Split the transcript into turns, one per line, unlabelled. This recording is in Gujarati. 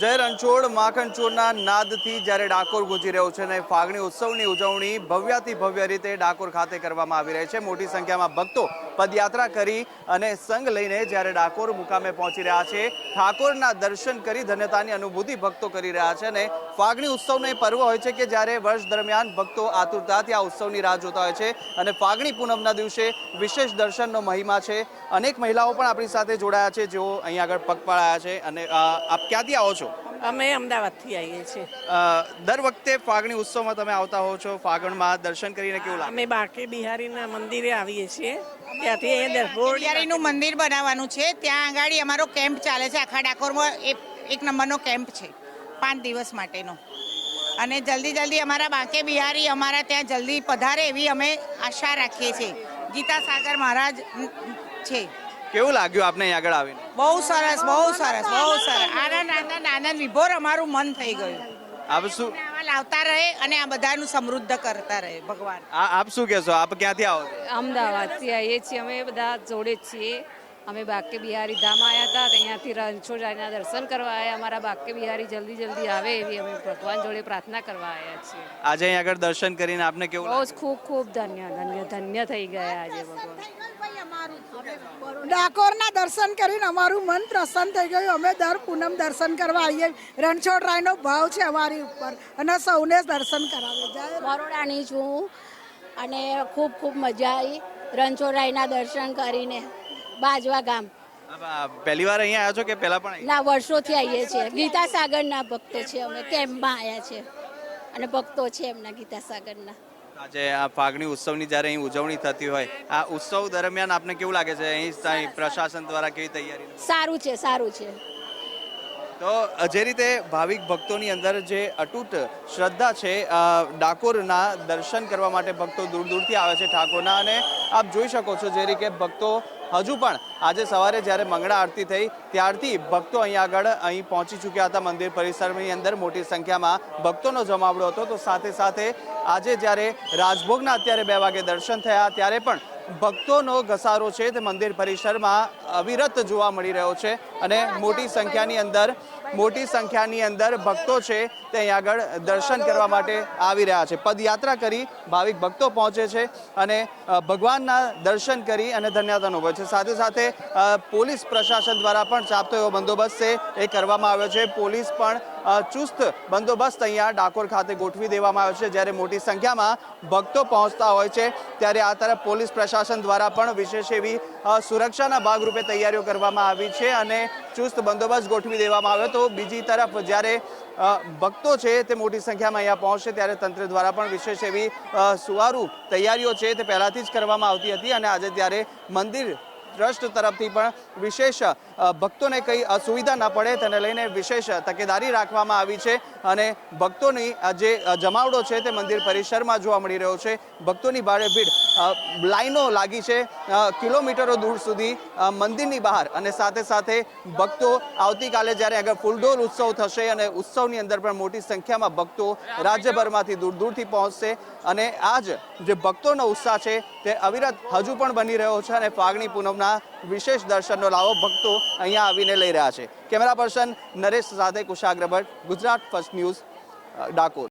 જય રણછોડ માખણચોરના નાદથી જ્યારે ડાકોર ગુંજી રહ્યો છે અને ફાગણી ઉત્સવની ઉજવણી ભવ્યાથી ભવ્ય રીતે ડાકોર ખાતે કરવામાં આવી રહી છે। મોટી સંખ્યામાં ભક્તો પદયાત્રા કરી અને સંઘ લઈને જ્યારે ડાકોર મુકામે પહોંચી રહ્યા છે, ઠાકોરના દર્શન કરી ધન્યતાની અનુભૂતિ ભક્તો કરી રહ્યા છે। અને ફાગણી ઉત્સવનો એ પર્વ હોય છે કે જ્યારે વર્ષ દરમિયાન ભક્તો આતુરતાથી આ ઉત્સવની રાહ જોતા હોય છે અને ફાગણી પૂનમના દિવસે વિશેષ દર્શનનો મહિમા છે। અનેક મહિલાઓ પણ આપણી સાથે જોડાયા છે જેઓ અહીં આગળ પગપાળા છે। અને આપ ક્યાંથી આવો છો?
અમે અમદાવાદથી આવીએ છીએ।
દર વખતે ફાગણી ઉત્સવમાં તમે આવતા હો છો, ફાગણમાં દર્શન કરીને કેવું લાગે?
અમે બાંકે બિહારીના મંદિરે આવીએ છીએ, ત્યાંથી
બિહારીનું મંદિર બનાવવાનું છે, ત્યાં આગળ અમારો કેમ્પ ચાલે છે। આખા ડાકોરમાં એક નંબરનો કેમ્પ છે 5 દિવસ માટેનો, અને જલ્દી અમારા બાંકે બિહારી અમારા ત્યાં જલ્દી પધારે એવી અમે આશા રાખીએ છીએ। ગીતા સાગર મહારાજ છે।
કેવું લાગ્યું આપને અહીં આગળ આવીને?
બહુ સરસ, બહુ સરસ, બહુ સરસ, આનંદ વિભોર અમારું મન થઈ ગયું।
આપ શું
આવા લાવતા રહે અને આ બધાનું સમૃદ્ધ કરતા રહે ભગવાન।
આપ શું કહેશો? આપ ક્યાંથી આવો છો?
અમદાવાદથી આવીએ છીએ અમે બધા જોડે જ છીએ। અમે બાંકે બિહારી ધામ આવ્યા હતા, અહીંયાથી રણછોડરાયના દર્શન કરવા આવ્યા। અમારા બાંકે બિહારી જલ્દી આવે એવી અમે ભગવાન જોડે પ્રાર્થના કરવા આવ્યા છીએ।
આજે અહીં આગળ દર્શન કરીને આપને કેવું
બહુ
લાગ્યું?
જ ખૂબ ધન્ય થઈ ગયા આજે ભગવાન।
ડાકોરના દર્શન કરીને અમારું મન પ્રસન્ન થઈ ગયું। અમે દર પૂનમ દર્શન કરવા આવીએ। રણછોડરાયનો ભાવ છે અમારી ઉપર અને સૌને દર્શન કરાવે। જય
બરોડાની છું અને ખૂબ મજા આવી રણછોડરાયના દર્શન કરીને। બાજવા ગામ
પહેલી વાર અહીંયા આવ્યા છો કે પહેલા પણ?
ના, વર્ષોથી આવીએ છીએ। ગીતા સાગરના ભક્તો છે, અમે કેમ્પમાં આવ્યા છે અને ભક્તો છે એમના ગીતા સાગરના।
આજે આ ફાગણી ઉત્સવની જ્યારે અહીં ઉજવણી થતી હોય, આ ઉત્સવ દરમિયાન આપને કેવું લાગે છે? અહીં પ્રશાસન દ્વારા કેવી તૈયારી?
સારું છે।
તો જે રીતે ભાવિક ભક્તોની અંદર જે અતૂટ શ્રદ્ધા છે, ડાકોરના દર્શન કરવા માટે ભક્તો દૂર દૂરથી આવે છે ઠાકોરના। અને આપ જોઈ શકો છો જે રીતે ભક્તો હજુ પણ આજે સવારે જ્યારે મંગળા આરતી થઈ ત્યારથી ભક્તો અહીં પહોંચી ચૂક્યા હતા। મંદિર પરિસરની અંદર મોટી સંખ્યામાં ભક્તોનો જમાવડો હતો। તો સાથે આજે જ્યારે રાજભોગના અત્યારે 2 વાગે દર્શન થયા ત્યારે પણ ભક્તોનો ઘસારો છે તે મંદિર પરિસરમાં અવિરત જોવા મળી રહ્યો છે। અને મોટી સંખ્યાની અંદર ભક્તો છે તે અહીં આગળ દર્શન કરવા માટે આવી રહ્યા છે। પદયાત્રા કરી ભાવિક ભક્તો પહોંચે છે અને ભગવાનના દર્શન કરી અને ધન્યતા અનુભવે છે। સાથે પોલીસ પ્રશાસન દ્વારા પણ ચાપતો એવો બંદોબસ્ત છે એ કરવામાં આવ્યો છે। પોલીસ પણ ચુસ્ત બંદોબસ્ત અહીંયા ડાકોર ખાતે ગોઠવી દેવામાં આવ્યો છે। જ્યારે મોટી સંખ્યામાં ભક્તો પહોંચતા હોય છે ત્યારે આ તરફ પોલીસ પ્રશાસન દ્વારા પણ વિશેષ એવી સુરક્ષાના ભાગરૂપે તૈયારીઓ કરવામાં આવી છે અને ચુસ્ત બંદોબસ્ત ગોઠવી દેવામાં આવ્યો। તો બીજી તરફ જ્યારે ભક્તો છે તે મોટી સંખ્યામાં અહીંયા પહોંચશે ત્યારે તંત્ર દ્વારા પણ વિશેષ એવી સુવારું તૈયારીઓ છે તે પહેલાથી જ કરવામાં આવતી હતી। અને આજે ત્યારે મંદિર ટ્રસ્ટ તરફથી પણ વિશેષ ભક્તોને કંઈ અસુવિધા ન પડે તેને લઈને વિશેષ તકેદારી રાખવામાં આવી છે। અને ભક્તોની જે જમાવડો છે તે મંદિર પરિસરમાં જોવા મળી રહ્યો છે। ભક્તોની ભારે ભીડ, લાઈનો લાગી છે કિલોમીટરો દૂર સુધી મંદિરની બહાર। અને સાથે ભક્તો આવતીકાલે જ્યારે આગળ ફૂલડોલ ઉત્સવ થશે અને ઉત્સવની અંદર પણ મોટી સંખ્યામાં ભક્તો રાજ્યભરમાંથી દૂરથી પહોંચશે। અને આજ જે ભક્તોનો ઉત્સાહ છે તે અવિરત હજુ પણ બની રહ્યો છે અને ફાગણી પૂનમના વિશેષ દર્શનનો લાવો ભક્તો અહીંયા આવીને લઈ રહ્યા છે। કેમેરા પર્સન નરેશ સાથે કુશાગ્ર ભટ્ટ, ગુજરાત ફર્સ્ટ ન્યૂઝ, ડાકોર।